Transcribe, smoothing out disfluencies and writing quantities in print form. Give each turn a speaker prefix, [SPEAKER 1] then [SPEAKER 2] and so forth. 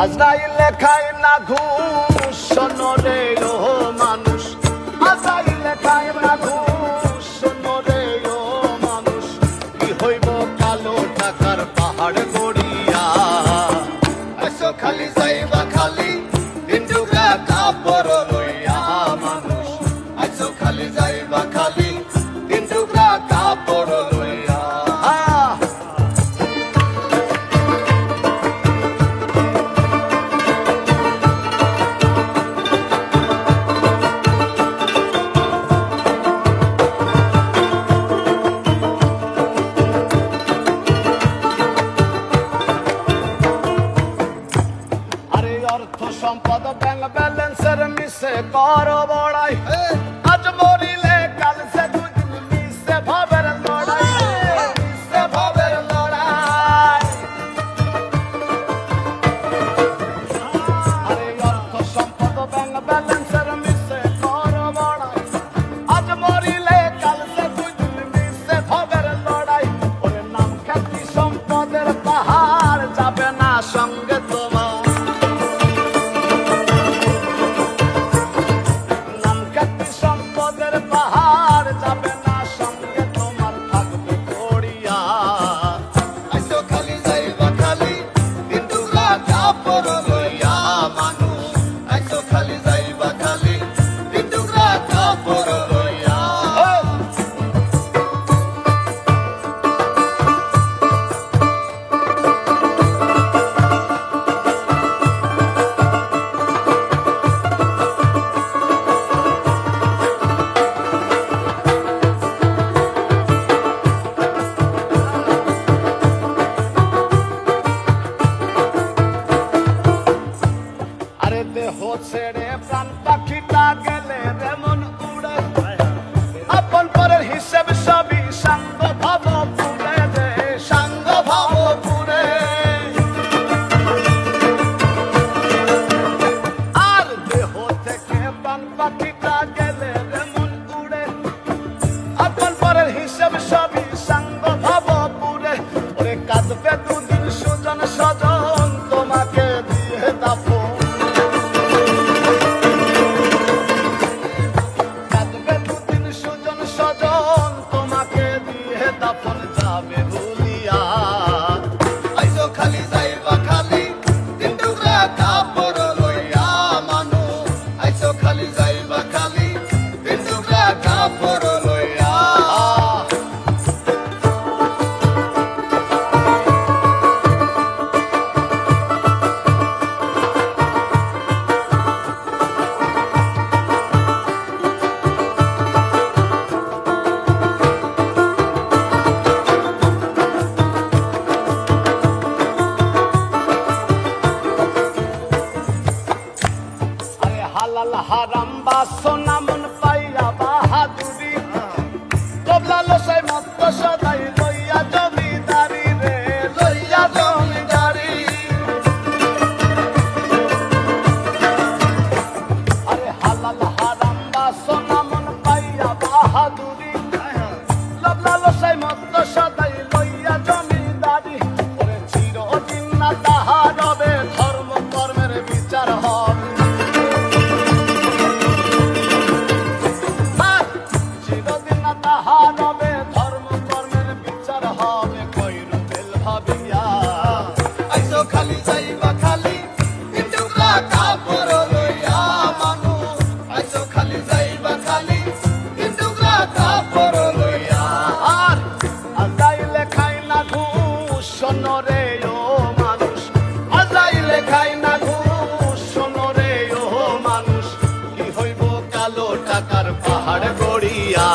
[SPEAKER 1] আজরাইলে খায় না ঘুষ শোনরে ও মানুষ, আজরাইলে খায় না ঘুষ শোনরে ও মানুষ, কি হইব কালো টাকার পাহাড় গড়িয়া। এসো খালি যাইবা খালি তিন টুকরা কাপড় লইয়া মানুষ, এসো খালি যাইবা খালি তিন টুকরা কাপড় লইয়া। অর্থ সম্পদ ব্যাংক ব্যালেন্সের মিশে কর বড়াই, আজ মরিলে কাল সে দুদিন মিশে ভাবের লড়াই, মিশে ভাবের লড়াই। আরে অর্থ সম্পদ ব্যাংক ব্যালেন্সের মিশে কর বড়াই, আজ মরিলে কাল সে দুদিন মিশে ভাবের লড়াই। ওরে নাম খ্যাতি সম্পদের পাহাড় যাবে না সঙ্গে তোমার, পাহাড় যাবে না সঙ্গে তোমার, থাকবে গড়িয়া। আইসো খালি যাইবা খালি তিন টুকরা কাপড় লইয়া মানুষ, আইসো খালি যাইবা খালি তিন টুকরা কাপড় লইয়া। দেহ ছেড়ে প্রাণ পাখিটা গেলে যেমন উড়ে, আপন পরের হিসেব সবই সাঙ্গ ভাব পুরে দে, সাঙ্গ ভাব পুরে। আর দেহ থেকে প্রাণ পাখিটা গেলে যেমন উড়ে, আপন পরের হিসেব সবই সাঙ্গ ভাব পুরে। ওরে কাঁদবে দুদিন সুজন স্বজন তোমাকে দিয়ে দাফন, স্বজন তোমাকে দিয়ে দাফন যাবে ভুলিয়া। আইসো খালি যাইবা খালি তিন টুকরা কাপড় লইয়া মানুষ, আইসো খালি যাইবা খালি তিন টুকরা কাপড় লইয়া। হালাল হারাম বাসনা মন পাইয়া বাহাদুরি, তবলা লসাই মত সদাই লইয়া জমিদারি রে, লইয়া জমিদারি। আরে হালাল হারাম বাসনা মন পাইয়া বাহাদুরি, তবলা লসাই মত সদাই লইয়া জমিদারি। ওরে চিরদিন না তাহা রবে ধর্ম কর্মের বিচার হবে, হবে ধর্ম কর্মের বিচার হবে কইরুবেল ভাবিয়া। আইসো খালি যাইবা খালি তিন টুকরা কাপড় লইয়া মানুষ, আইসো খালি যাইবা খালি তিন টুকরা কাপড় লইয়া। আর আজরাইলে খায় না ঘুষ শোনরে ও মানুষ, আজরাইলে খায় না ঘুষ শোনরে ও মানুষ, কি হইব কালো টাকার পাহাড় গড়িয়া।